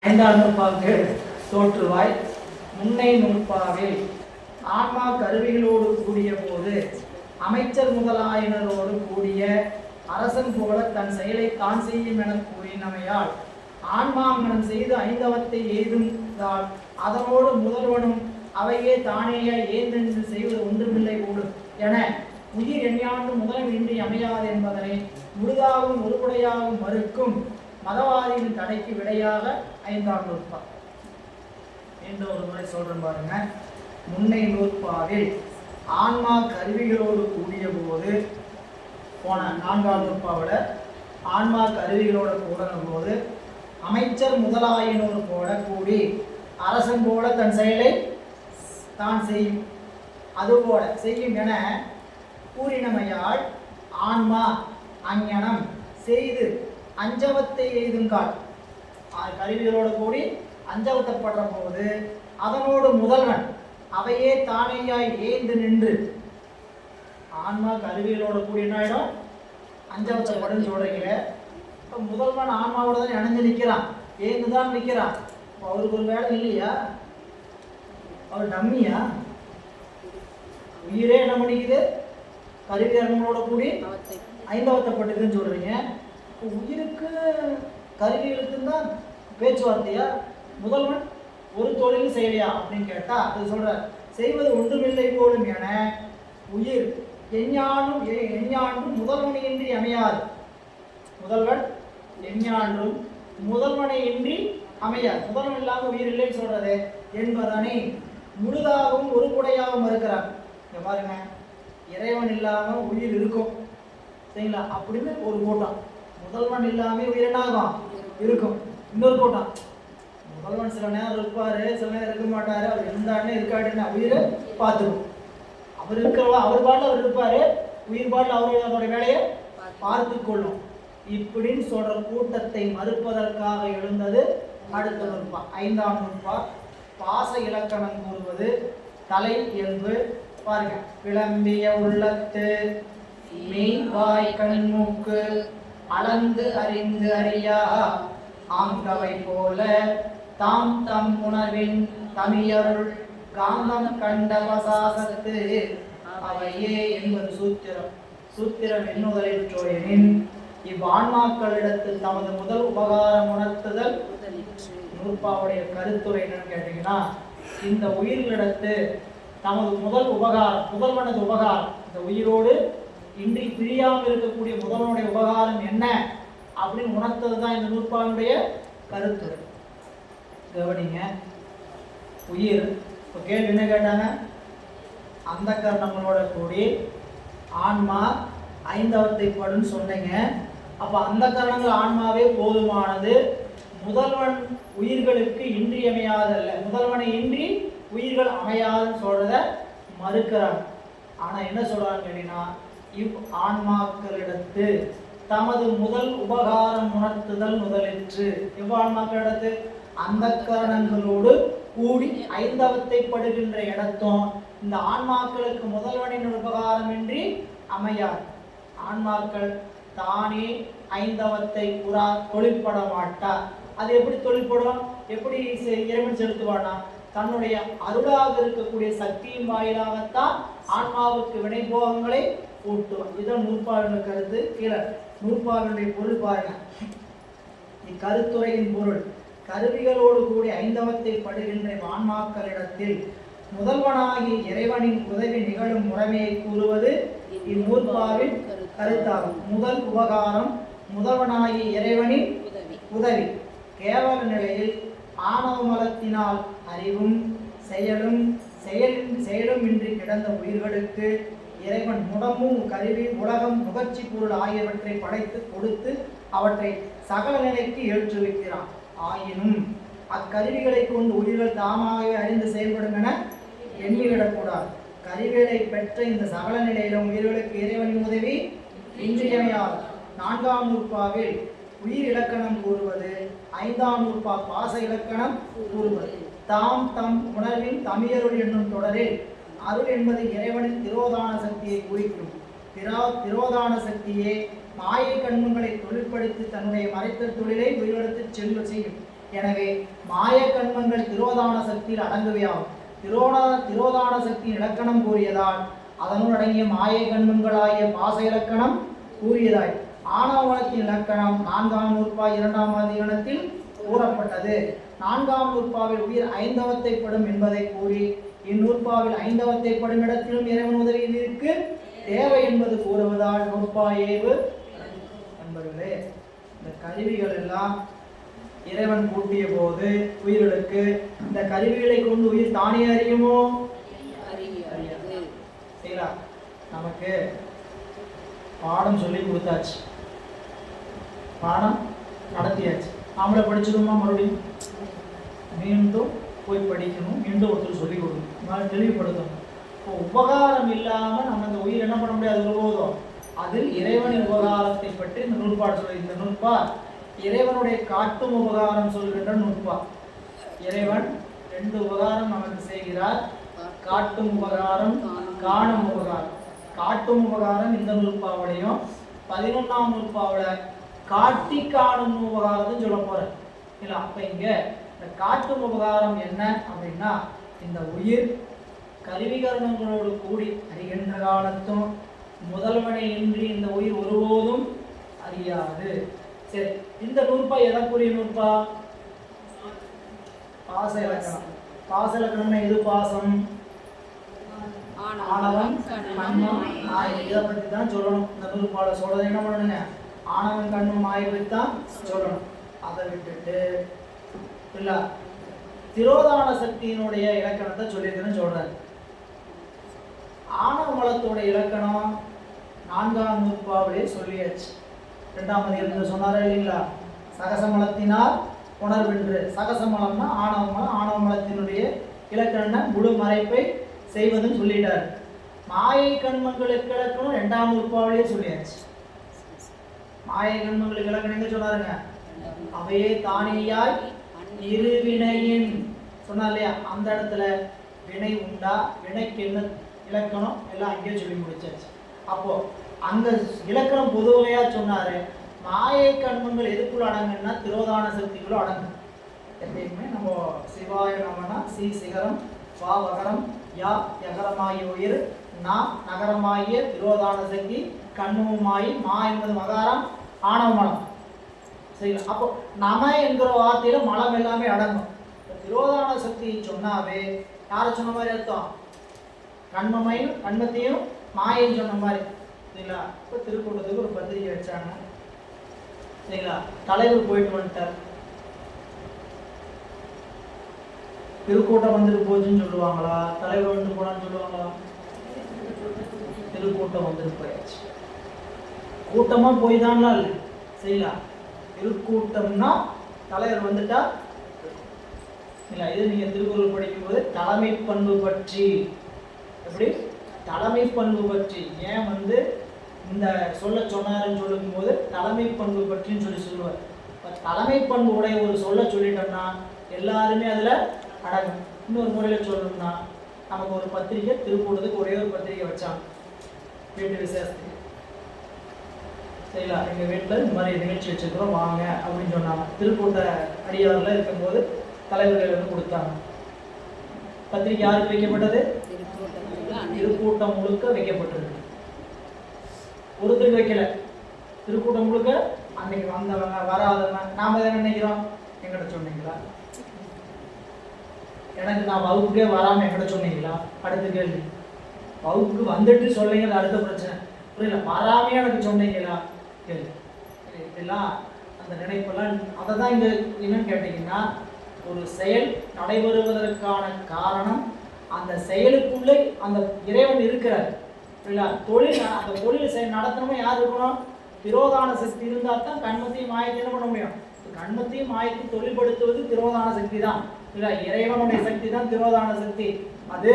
ஐந்தாம் நூற்பாவுக்கு தோற்றுவாய் முன்னை நூற்பாவில் ஆன்மா கருவிகளோடு கூடிய போது அமைச்சர் முதலாயினரோடு கூடிய அரசன் போல தன் செயலை தான் செய்யும் என கூறினமையால் ஆன்மாங்கனம் செய்து ஐந்தவத்தை எய்துந்தால் அதனோடு முதல்வனும் அவையே தானேய ஏந்தென்று செய்வது ஒன்றுமில்லை கூடும் என உயிர் எண்ணியாண்டு முதலம் இன்றி அமையாது என்பதனை முழுதாகவும் ஒருபடையாகவும் மறுக்கும் மதவாதியின் தடைக்கு விடையாக ஐந்தாம் நூற்பா. மீண்டும் ஒரு முறை சொல்றேன் பாருங்க. முன்னை நூற்பாவில் ஆன்மா கருவிகளோடு கூடிய போது போன நான்காம் நூற்பாவில் ஆன்மா கருவிகளோடு கூடின போது அமைச்சர் முதலாயினோடு போல கூடி அரசன் போல தன் செயலை தான் செய்யும் அதுபோல செய்யும் என கூறினமையால் ஆன்மா அஞ்ஞனம் செய்து அஞ்சவத்தை எய்துங்கால் கருவிகளோடு கூடி அஞ்சவத்தப்படுற போது அதனோடு முதல்வன் அவையே தானேயாய் ஏந்து நின்று ஆன்மா கருவிகளோடு கூடி என்ன ஆயிடும் அஞ்சவத்தப்படும் சொல்றீங்க. இப்போ முதல்வன் ஆன்மாவோட தான் இணைஞ்சு நிற்கிறான், ஏந்து தான் நிற்கிறான். அவருக்கு ஒரு வேலை இல்லையா? அவர் டம்மியா? உயிரே என்ன பண்ணிக்குது? கருவிகளோட கூடி ஐந்தவத்தப்பட்டுக்குன்னு சொல்றீங்க. உயிருக்கு கருவிகளுக்கு தான் பேச்சுவார்த்தையா? முதல்வன் ஒரு தொழில் செய்யலையா அப்படின்னு கேட்டா அது சொல்ற செய்வது ஒன்றுமில்லை போலும் என உயிர் எஞ்ஞாண்டும் முதல்வனையின்றி அமையாது. முதல்வன் எஞ்ஞாண்டும் முதல்வனையின்றி அமையாது. முதல்வன் இல்லாமல் உயிர் இல்லைன்னு சொல்றது என்பதனை முழுதாகவும் ஒரு குடையாகவும் மறுக்கிறார். இங்க பாருங்க, இறைவன் இல்லாம உயிர் இருக்கும் சரிங்களா அப்படின்னு ஒரு கூட்டம், முதல்வன் இல்லாம உயிர் என்னாகும் இருக்கும் இன்னொரு கூட்டம். முதல்வன் சில நேரம் இருப்பாரு, சில நேரம் இருக்க மாட்டாரு. அவர் இருந்தாருன்னு இருக்காடுன்னு உயிரை பார்த்துக்கும். அவர் இருக்கிறவா அவர் பாட்டில் அவர் இருப்பாரு, உயிர் பாட்டில் அவருடைய வேலையை பார்த்து கொள்ளும். இப்படின்னு சொல்ற கூட்டத்தை மறுப்பதற்காக எழுந்தது அடுத்த நூற்பா ஐந்தாம் நூற்பா. பாச இலக்கணம் கூறுவது தலை இயல்பு பாருங்க. விளம்பிய உள்ளத்து மெய்வாய் கண்மூக்கு அளந்து அறிந்து அறியா ஆங்கவை போல தாம் தம் உணர்வின் தமியருள் காந்தம் கண்ட வசாசத்து அவையே என்பது சூத்திரம். சூத்திரம் என்னுதலில் சோழனின் இவ்வான்மாக்களிடத்தில் தமது முதல் உபகாரம் உணர்த்துதல். நூற்பாவுடைய கருத்துரை என்னன்னு கேட்டீங்கன்னா, இந்த உயிர்களிடத்து தமது முதல் உபகாரம், முதல்வனது உபகாரம், இந்த உயிரோடு இன்றி பிரியாமல் இருக்கக்கூடிய முதல்வனுடைய உபகாரம் என்ன அப்படின்னு உணர்த்தது தான் இந்த நூற்பாவுடைய கருத்துரை. கவனிங்க, உயிர் இப்போ கேள்வி என்ன கேட்டாங்க? அந்த கரணங்களோட கூடி ஆன்மா ஐந்தவத்தை படுன்னு சொன்னீங்க. அப்போ அந்த கரணங்கள் ஆன்மாவே போதுமானது, முதல்வன் உயிர்களுக்கு இன்றியமையாதல்ல, முதல்வனை இன்றி உயிர்கள் அமையாதுன்னு சொல்றத மறுக்கிறாங்க. ஆனா என்ன சொல்றாங்க கேட்டீங்கன்னா, இவ் ஆன்மாக்களிடத்து தமது முதல் உபகாரம் உணர்த்துதல் முதலிற்று. இவ்வான்மாக்களிடத்து அந்த கரணங்களோடு கூடி ஐந்தவத்தை படுகின்ற இடத்தும் இந்த ஆன்மாக்களுக்கு முதல்வனின் உபகாரமின்றி அமையாது. ஆன்மாக்கள் தானே ஐந்தவத்தை புறா தொழிற்பட மாட்டார். அது எப்படி தொழிற்படும்? எப்படி இறைவன் செலுத்துவானா? தன்னுடைய அருளாக இருக்கக்கூடிய சக்தியின் வாயிலாகத்தான் ஆன்மாவுக்கு வினைபோகங்களை ஊட்டுவான். இதுதான் நூற்பாவின் கருத்து. கீழே நூற்பாவினுடைய பொருள் பாருங்க. இக்கருத்துறையின் பொருள் கருவிகளோடு கூடி ஐந்தவத்தை படுகின்ற ஆன்மாக்களிடத்தில் முதல்வனாகி இறைவனின் உதவி நிகழும் முறைமையை கூறுவது இந்நூற்பாவின் கருத்தாகும். முதல் உபகாரம் முதல்வனாகி இறைவனின் உதவி. கேவல நிலையில் ஆணவ மலத்தினால் அறிவும் செயலும் இன்றி கிடந்த உயிர்களுக்கு இறைவன் முடமும் கருவி உலகம் முகர்ச்சி பொருள் ஆகியவற்றை படைத்து கொடுத்து அவற்றை சகல நிலைக்கு ஏற்றுவிக்கிறான். ஆயினும் அக்கருவிகளை கொண்டு உயிர்கள் தாமாகவே அறிந்து செயல்படும் என எண்ணிவிடக்கூடாது. கருவிகளை பெற்ற இந்த சகல நிலையிலும் உயிர்களுக்கு இறைவனின் உதவி இன்றியமையாது. நான்காம் நூற்பாவில் உயிர் இலக்கணம் கூறுவது ஐந்தாம் நூற்பா பாச இலக்கணம் கூறுவது. தாம் தம் உணர்வின் தமியருள் என்னும் தொடரில் அருள் என்பது இறைவனின் திரோதான சக்தியை குறிக்கும். திரோதான சக்தியே மாயை கண்மங்களை தொழிற்படுத்தி தன்னுடைய மறைத்தல் தொழிலை உயிரிழத்து செல்வ செய்யும். எனவே மாய கண்மங்கள் திரோதான சக்தியில் அடங்குவையாகும். திரோதான சக்தியின் இலக்கணம் கூறியதால் அதனுள் அடங்கிய மாய கண்மங்களாகிய பாச இலக்கணம் கூறியதாய் ஆணவமலத்தின் இலக்கணம் 4ஆம் நூற்பா 2ஆம் அதிகரணத்தில் கூறப்பட்டது. 4ஆம் நூற்பாவில் உயிர் ஐந்தவத்தைப்படும் என்பதை கூறி இந்நூற்பாவில் ஐந்தவத்தைப்படும் இடத்திலும் இறைவன் உதவி இதற்கு தேவை என்பது கூறுவதால் நூற்பா ஏவு நண்பர்களே. இந்த கருவிகள் எல்லாம் இறைவன் கூட்டிய போது உயிர்களுக்கு இந்த கருவிகளை கொண்டு உயிர் தானே அறியுமோ? சரிங்களா? நமக்கு பாடம் சொல்லி கொடுத்தாச்சு, பாடம் நடத்தியாச்சு, நாமளே படிச்சிடுமா? மறுபடியும் மீண்டும் போய் படிக்கணும், மீண்டும் ஒருத்தர் சொல்லிக் கொடுக்கணும், தெளிவுபடுத்தணும். இப்போ உபகாரம் இல்லாமல் நம்ம இந்த உயிர் என்ன பண்ண முடியாது ஒருபோதும். அதில் இறைவனின் உபகாரத்தை பற்றி இந்த நூற்பாடு சொல்லி, இந்த நூற்பா இறைவனுடைய காட்டும் உபகாரம் சொல்கின்ற நூற்பா. இறைவன் 2 உபகாரம் நமக்கு செய்கிறார், காட்டும் உபகாரம், காணும் உபகாரம். காட்டும் உபகாரம் இந்த நூற்பாவிலையும் 11ஆம் நூற்பாவில் காட்டி காணும் உபகாரத்தையும் சொல்ல போறேன் இல்லை. அப்ப இங்க இந்த காட்டும் உபகாரம் என்ன அப்படின்னா, இந்த உயிர் கருவிகரணங்களோடு கூடி அறிகின்ற காலத்தும் முதல்வனை இன்றி இந்த உயிர் ஒருபோதும் அறியாது. சரி, இந்த நூற்பா எதற்குரிய நூற்பா? பாச இலக்கணம். பாச இலக்கணம்னா எது? பாசம், ஆணவம், கண்மம், மாயை. இதை பற்றி தான் சொல்லணும். இந்த நூற்பாட சொல்றது என்ன பண்ணணுங்க? ஆணவம், கண்மம், மாயை பற்றி தான் சொல்லணும். அதை விட்டுட்டு இல்ல திரோதான சக்தியினுடைய இலக்கணத்தை சொல்லியிருக்கேன்னு சொல்றாரு. ஆணவ மலத்தோட இலக்கணம் 4ஆம் நூற்பாவிலே சொல்லியாச்சு. 2ஆம் அதிகாரத்தில் சொன்னாரா இல்லைங்களா? சகசமலத்தினால் உணர்வென்று. சகசமலம்னா ஆணவ மலம். ஆணவ மலத்தினுடைய இலக்கணம் முழு மறைப்பை செய்வதுன்னு சொல்லிட்டார். மாயை கண்மங்களுக்கு இலக்கணம் 2ஆம் நூற்பாவிலே சொல்லியாச்சு. மாயை கண்மங்களுக்கு இலக்கணம் எங்க சொன்னாருங்க? அவையே தானேயாய் இருவினையின் சொன்னார் இல்லையா? அந்த இடத்துல வினை உண்டா, வினைக்கு என்ன இலக்கணம் எல்லாம் அங்கேயே சொல்லி முடிச்சாச்சு. அப்போ அங்க இலக்கணம் பொதுவையா சொன்னாரு. மாயை கண்மங்கள் எதுக்குள்ள அடங்குன்னா திரோதான சக்திக்குள்ள அடங்கும். எப்பயுமே நம்ம சிவாய நமனா சி சிகரம், வா வகரம், யா யகரமாகிய உயிர், நா நகரமாகிய திரோதான சக்தி, கண்ணுமாயி, மா என்பது மகாரம், ஆணவ மலம். சரிங்களா? அப்போ நம என்கிற வார்த்தையில மலம் எல்லாமே அடங்கும். திரோதான சக்தி சொன்னாவே யாரை சொன்ன மாதிரி அர்த்தம்? கண்மமையும் கண்மத்தையும் மாயையும் சொன்ன மாதிரி. சரிங்களா? இப்போ திருக்கூட்டத்துக்கு ஒரு பத்திரிகை வச்சாங்க. சரிங்களா? தலைவர் போயிட்டு வந்துட்டார். திருக்கூட்டம் வந்துட்டு போச்சுன்னு சொல்லுவாங்களா, தலைவர் வந்து போனான்னு சொல்லுவாங்களா? திருக்கூட்டம் வந்துட்டு போயாச்சு. கூட்டமா போய் தான்லாம் இல்லை. சரிங்களா? திருக்கூட்டம்னா தலைவர் வந்துட்டா இல்லை. இது நீங்க திருக்குறள் படிக்கும்போது தலைமை பண்பு பற்றி, எப்படி தலைமை பண்பு பற்றி ஏன் வந்து இந்த சொல்ல சொன்னாருன்னு சொல்லும் போது தலைமை பண்பு பற்றின்னு சொல்லுவார். தலைமை பண்பு உடைய ஒரு சொல்ல சொல்லிட்டோம்னா எல்லாருமே அதுல அடங்கும். இன்னொரு முறையில சொல்லணும்னா, நமக்கு ஒரு பத்திரிகை திருக்கூட்டத்துக்கு ஒரே ஒரு பத்திரிகை வச்சாங்க வீட்டு விசேஷத்துக்கு. சரிங்களா? எங்க வீட்டில் இந்த மாதிரி நிகழ்ச்சி வச்சுக்கிறோம் வாங்க அப்படின்னு சொன்னாங்க. திருக்கூட்ட அடியாரில் இருக்கும்போது தலைவர்கள் வந்து கொடுத்தாங்க. பத்திரிகை யாருக்கு வைக்கப்பட்டது? திருக்கூட்டம் முழுக்க வைக்கப்பட்டது. ஒருத்தருக்கு வைக்கல, திருக்கூட்டம் முழுக்க. அன்னைக்கு வந்தவங்க வராதவங்க நாம என்ன நினைக்கிறோம்? எங்கிட்ட சொன்னீங்களா? எனக்கு நான் வகுப்புக்கே வராம எங்கிட்ட சொன்னீங்களா? அடுத்த கேள்வி. வகுப்புக்கு வந்துட்டு சொல்லுங்க, அடுத்த பிரச்சனை. புரியல, வராமையே எனக்கு சொன்னீங்களா? கேள்வி. இதெல்லாம் அந்த நினைப்பெல்லாம். அதை தான் இங்க என்னன்னு கேட்டீங்கன்னா, ஒரு செயல் நடைபெறுவதற்கான காரணம் அந்த செயலுக்குள்ளே அந்த இறைவன் இருக்கிறார். தொழில், அந்த தொழில் நடத்தணுமா யார் இருக்கணும்? திரோதான சக்தி இருந்தால் தான் கண்மத்தையும் மாயத்தை என்ன பண்ண முடியும்? கண்மத்தையும் மாயத்தை தொழில்படுத்துவது திரோதான சக்தி தான். இல்லை, இறைவனுடைய சக்தி தான் திரோதான சக்தி. அது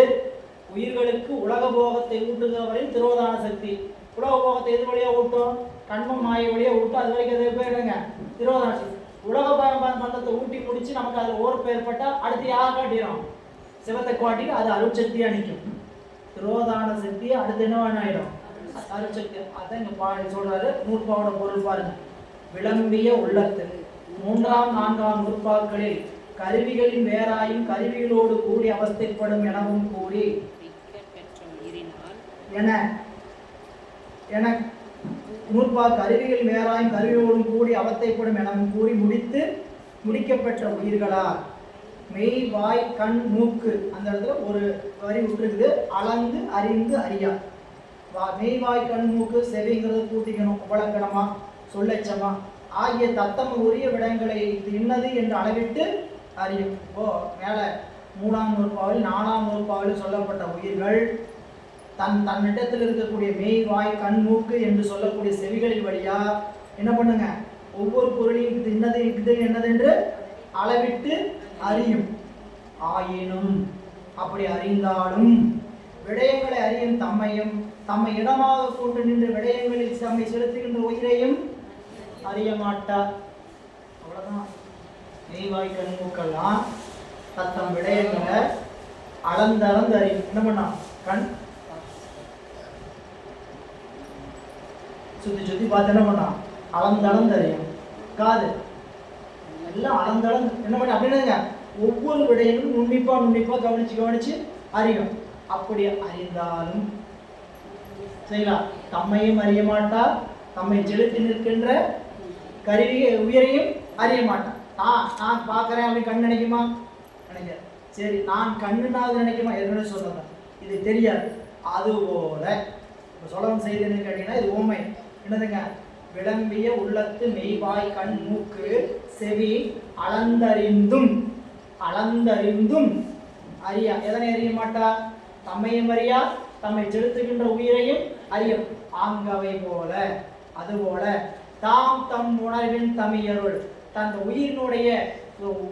உயிர்களுக்கு உலக போகத்தை ஊட்டுகிறவரையும் திரோதான சக்தி. உலக போகத்தை எது வழியா ஊட்டும்? கண்மம் மாய வழியா ஊட்டும். அது வரைக்கும் அது பேர் என்னங்க? திரோதான சக்தி. உலக பந்தத்தை ஊட்டி முடிச்சு நமக்கு அதில் ஓர்ப்பு ஏற்பட்டா அடுத்து யார் காட்டிடும்? சிவத்தை காட்டி அது அருட்சக்தியா நிற்கும். திரோதான சக்தி அடுத்து என்ன ஆயிடும்? அருட்சக்தி. அதான் இங்க சொல்றாரு. நூற்பாவோட பொருள் பாருங்க. விளம்பிய உள்ளத்து மூன்றாம் நான்காம் நூற்பாக்களில் கருவிகளின் வேறாயும் கருவிகளோடு கூடி அவஸ்தைப்படும் எனவும் கூறி என நூற்பா கருவிகள் வேறாயும் கருவிகளோடும் கூடி அவஸ்தைப்படும் எனவும் கூறி முடிக்கப்பெற்ற உயிர்களால் மெய் வாய் கண் மூக்கு அந்த இடத்துல ஒரு வரி விட்டுருக்குது. அளந்து அறிந்து அறியா. மெய் வாய் கண் மூக்கு செவிங்கிறது கூட்டிக்கணும். உபலக்கணமா சொல்லச்சமா ஆகிய தத்தம் உரிய விடங்களை இது இன்னது என்று அளவிட்டு அறியும். இப்போ மேல 3ஆம் நூற்பாவில் 4ஆம் நூற்பாவில் சொல்லப்பட்ட உயிர்கள் தன்னிடத்தில் இருக்கக்கூடிய மெய் வாய் கண் மூக்கு என்று சொல்லக்கூடிய செவிகளின் வழியா என்ன பண்ணுங்க, ஒவ்வொரு பொருளையும் இது இன்னது இது என்னதென்று அளவிட்டு அறியும். ஆயினும் அப்படி அறிந்தாலும் விடயங்களை அறியும் தம்மை இடமாக கொண்டு நின்று விடயங்களில் தம்மை செலுத்துகின்ற உயிரையும் அறிய மாட்டார். அவ்வளவுதான். மெய்வாய் கண்மூக்கெல்லாம் தத்தம் விடயங்களை அளந்து அறியும். என்ன பண்ணா, கண் சுத்தி பார்த்து என்ன பண்ணா, அளந்து அறியும். காது எல்லாம் அளந்து என்ன பண்ண அப்படின்னா ஒவ்வொரு விடயங்களும் நுண்ணிப்பா கவனிச்சு அறியும். அப்படி அறிந்தாலும் சரிங்களா, தம்மையும் அறிய மாட்டார், தம்மை செலுத்தி நிற்கின்ற கருவியை உயிரையும் அறிய மாட்டான். நான் பார்க்குறேன் அப்படின்னு கண் நினைக்குமா? நினைக்க. சரி, நான் கண்ணுனாவது நினைக்குமா? ஏற்கனவே சொல்லுங்க, இது தெரியாது. அதுபோல இப்போ சொல்லவும் செய்துன்னு கேட்டீங்கன்னா இது ஊமை. என்னதுங்க, விளம்பிய உள்ளத்து மெய்வாய் கண் மூக்கு செவி அளந்தறிந்தும் அறியா. எதனை அறிய மாட்டா? தம்மையும் அறியா, தம்மை செலுத்துகின்ற உயிரையும் அறியும். ஆங்கவை போல அதுபோல தாம் தம் உணர்வின் தமியருள் தன் உயிரினுடைய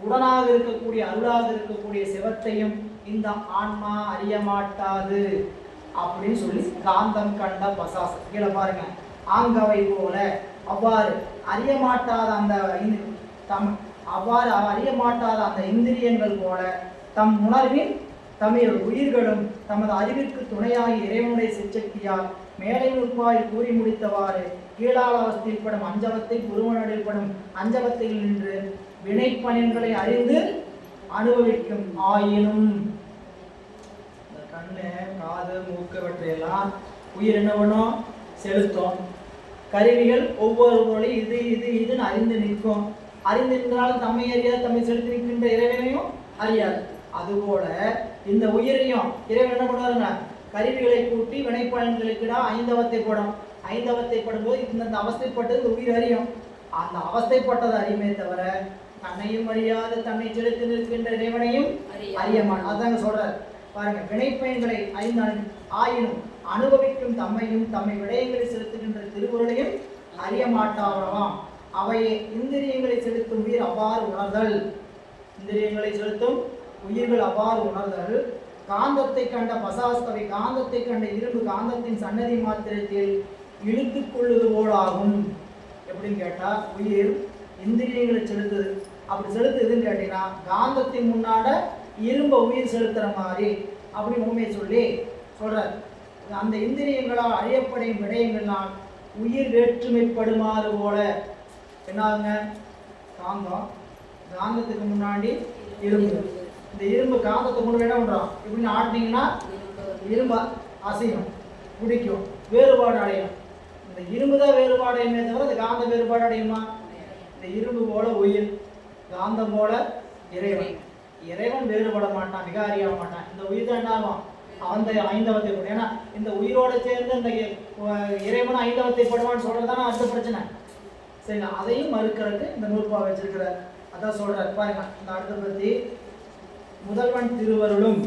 உடனாக இருக்கக்கூடிய அருளாக இருக்கக்கூடிய சிவத்தையும் இந்த ஆன்மா அறிய மாட்டாது அப்படின்னு சொல்லி காந்தம் கண்ட பசாஸ். கீழே பாருங்க, ஆங்கவை போல அவ்வாறு அறிய மாட்டாத அந்த இந்திரியங்கள் போல தம் உணர்வின் தமிழ் உயிர்களும் தமது அறிவிற்கு துணையாகி இறைவனுடைய சிற்சக்தியால் மேலை நூற்பாயில் கூறி முடித்தவாறு கீழால அவஸ்தைப்படும் அஞ்சவத்தை குருவனடிப்படும் அஞ்சவத்தில் நின்று வினைப்பணிகளை அறிந்து அனுபவிக்கும். ஆயினும் இந்த கண்ணு காது மூக்கு இவற்றையெல்லாம் உயிர் என்ன பண்ணும், செலுத்தும். கருவிகள் ஒவ்வொரு பொருளையும் இதுன்னு அறிந்து நிற்கும். அறிந்திருந்தாலும் தம்மை அறியாது, தம்மை செலுத்தி நிற்கின்ற இறைவனையும் அறியாது. அதுபோல இந்த உயிரையும் இறைவன் என்ன பண்ணுவாருங்க, கருவிகளை கூட்டி வினைப்பலன்களுக்குடா ஐந்தவத்தை படும். ஐந்தவத்தை படும்போது இந்த அவஸ்தைப்பட்டது இந்த உயிர் அறியும். அந்த அவஸ்தைப்பட்டது அறியுமே தவிர தன்னையும் அறியாது தன்னை செலுத்தி நிற்கின்ற இறைவனையும் அறிய மாட்டான். அதாங்க சொல்றாரு பாருங்க, வினைப்பயன்களை ஆயினும் அனுபவிக்கும் தம்மையும் தம்மை விடயங்களை செலுத்துகின்ற திருவுருளையும் அறிய மாட்டாராம். அவையே இந்திரியங்களை செலுத்தும் உயிர் அவ்வாறு உணர்தல். இந்திரியங்களை செலுத்தும் உயிர்கள் அவ்வாறு உணர்தல். காந்தத்தை கண்ட பசாஸ்தவை காந்தத்தை கண்ட இரும்பு காந்தத்தின் சன்னதி மாத்திரத்தில் இழுத்து கொள்ளுது போலாகும். எப்படின்னு கேட்டா, உயிர் இந்திரியங்களை செலுத்துது. அப்படி செலுத்துதுன்னு கேட்டீங்கன்னா காந்தத்தின் முன்னாட இரும்ப உயிர் செலுத்துற மாதிரி அப்படின்னு உண்மையை சொல்லி சொல்றார். அந்த இந்திரியங்களால் அறியப்படும் விடயங்களால் உயிர் வேற்றுமைப்படுமாறு போல என்னாகுங்க, காந்தத்துக்கு முன்னாடி இரும்பு. இந்த இரும்பு காந்தத்தை கொண்டு என்ன பண்றோம், இப்படின்னு ஆட்டினீங்கன்னா இரும்பு அசையும், பிடிக்கும், வேறுபாடு அடையும். இந்த இரும்பு தான் வேறுபாடு அடையுமே தவிர இந்த காந்த வேறுபாடு அடையுமா? இந்த இரும்பு போல உயிர், காந்தம் போல இறைவன். இறைவன் வேறுபட மாட்டான், விகாரியாக மாட்டான். இந்த உயிர் தான் என்ன ஆகும், அந்த ஐந்தவத்தை படும். ஏன்னா இந்த உயிரோட சேர்ந்து இந்த இறைவன் ஐந்தவத்தை படுவான்னு சொல்றதுதானே அடுத்த பிரச்சனை. சரிங்களா, அதையும் மறுக்கிறதுக்கு இந்த நூற்பா வச்சிருக்கிறார். அதான் சொல்றார் பாருங்க, இந்த அடுத்த பத்தி முதல்வன் திருவருளும்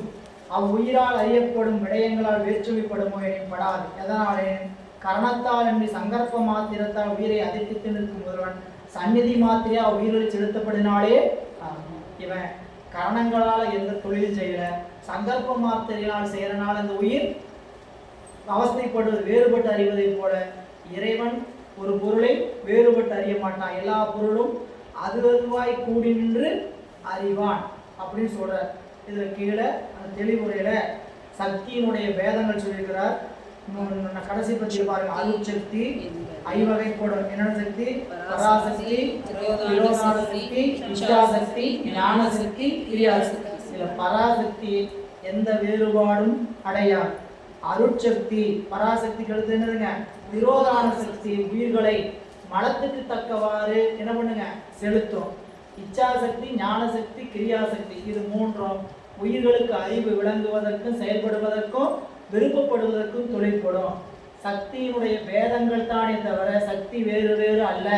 அவ்வுயிரால் அறியப்படும் விடயங்களால் வேற்றுமைப்படுமோ எனின் படாது. எதனாலே கரணத்தால் என்று சங்கற்ப மாத்திரத்தால் உயிரை அதிர்த்து நிற்கும் முதல்வன் சந்நிதி மாத்திரையா உயிரில் செலுத்தப்படினாலே இவன் கரணங்களால் எந்த தொழில் செய்யல, சங்கற்ப மாத்திரையால் செய்யறனால இந்த உயிர் அவஸ்தைப்படுவது வேறுபட்டு அறிவதை போல இறைவன் ஒரு பொருளை வேறுபட்டு அறிய மாட்டான். எல்லா பொருளும் அதுவாய் கூடி நின்று அறிவான் அப்படின்னு சொல்றார். இதுல கீழே அந்த தெளிவுரையில சக்தியினுடைய வேதங்கள் சொல்லியிருக்கிறார். கடைசி பத்தி பாருங்க. அருட்சக்தி ஐவகைப்படும். என்னென்ன சக்தி? பராசக்தி, திரோதான சக்தி, இச்சாசக்தி, ஞானசக்தி, கிரியாசக்தி. இதுல பராசக்தி எந்த வேறுபாடும் அடையாது. அருட்சக்தி பராசக்திக்கு அடுத்து என்னதுங்க? திரோதான சக்தி உயிர்களை மலத்துக்கு தக்கவாறு என்ன பண்ணுங்க? செலுத்தும். இச்சாசக்தி, ஞானசக்தி, கிரியாசக்தி இது மூன்றும் உயிர்களுக்கு அறிவு விளங்குவதற்கும் செயல்படுவதற்கும் விருப்பப்படுவதற்கும் தொழிற்படும். சக்தியினுடைய பேதங்கள் தானே தவிர சக்தி வேறு வேறு அல்ல.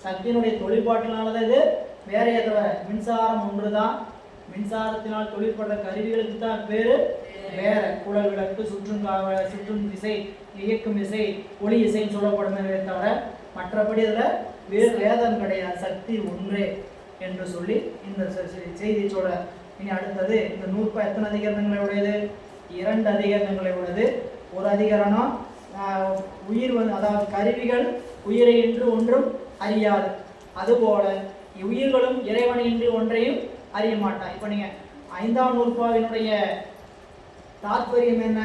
சக்தியினுடைய தொழிற்பாட்டினாலதான் இது வேறையே தவிர. மின்சாரம் ஒன்றுதான். மின்சாரத்தினால் தொழிற்படுற கருவிகளுக்கு தான் பேரு வேற. குழல் விளக்கு, சுற்றும் விசை, இயக்கும் விசை, ஒளி இசைன்னு சொல்லப்படுமே தவிர மற்றபடி அதில் வேறு வேதம் கிடையாது. சக்தி ஒன்றே என்று சொல்லி இந்த செய்தி சொல்ற. இனி அடுத்தது இந்த நூற்பா எத்தனை அதிகரணங்களை உடையது? 2 அதிகரணங்களை உடையது. ஒரு அதிகரணம் உயிர் அதாவது கருவிகள் உயிரை என்று ஒன்றும் அறியாது. அதுபோல உயிர்களும் இறைவனை என்று ஒன்றையும் அறிய மாட்டான். இப்போ நீங்க 5ஆம் நூற்பாவினுடைய தாற்பயம் என்ன?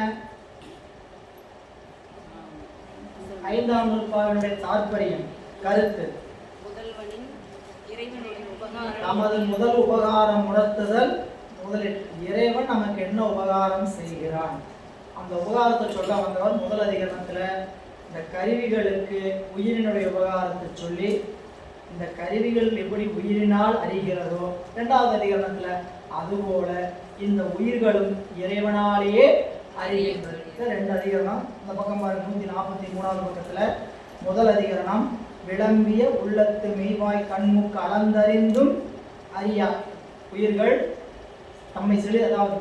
5ஆம் நூற்பாவினுடைய தாற்பயம் கருத்து நமது முதல் உபகாரம் உணர்த்துதல். முதலில் இறைவன் நமக்கு என்ன உபகாரம் செய்கிறான் அந்த உபகாரத்தை சொல்ல வந்தவர் முதல் அதிகரணத்துல இந்த கருவிகளுக்கு உயிரினுடைய உபகாரத்தை சொல்லி இந்த கருவிகள் எப்படி உயிரினால் அறிகிறதோ 2வது அதிகரணத்துல அதுபோல இந்த உயிர்களும் இறைவனாலேயே அறிகின்றது. 2 அதிகரணம். இந்த பக்கம் பாருங்க 143வது பக்கத்துல முதல் அதிகரணம் விளம்பிய உள்ளத்து மெய்வாய் கண்முக்கு அளந்தறிந்தும் அறியா உயிர்கள் தம்மை செலு அதாவது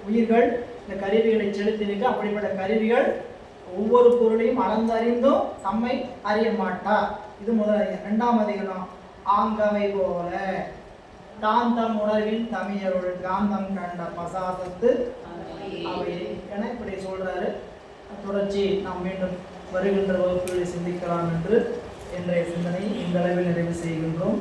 உயிர்கள் இந்த கருவிகளை செலுத்தினுக்கு அப்படிப்பட்ட கருவிகள் ஒவ்வொரு பொருளையும் அளந்தறிந்தும் தம்மை அறிய மாட்டா. இது முதல் அதிகரணம். 2ஆம் அதிகரணம் ஆங்கவை போல காந்தம் உணர்வின் தமிழருள் காந்தம் கண்ட பசாசத்து அவை என இப்படி சொல்றாரு. தொடர்ச்சி நாம் மீண்டும் வருகின்ற வகுப்புகளை சிந்திக்கலாம் என்று இன்றைய சிந்தனை இந்த அளவில் நிறைவு செய்கின்றோம்.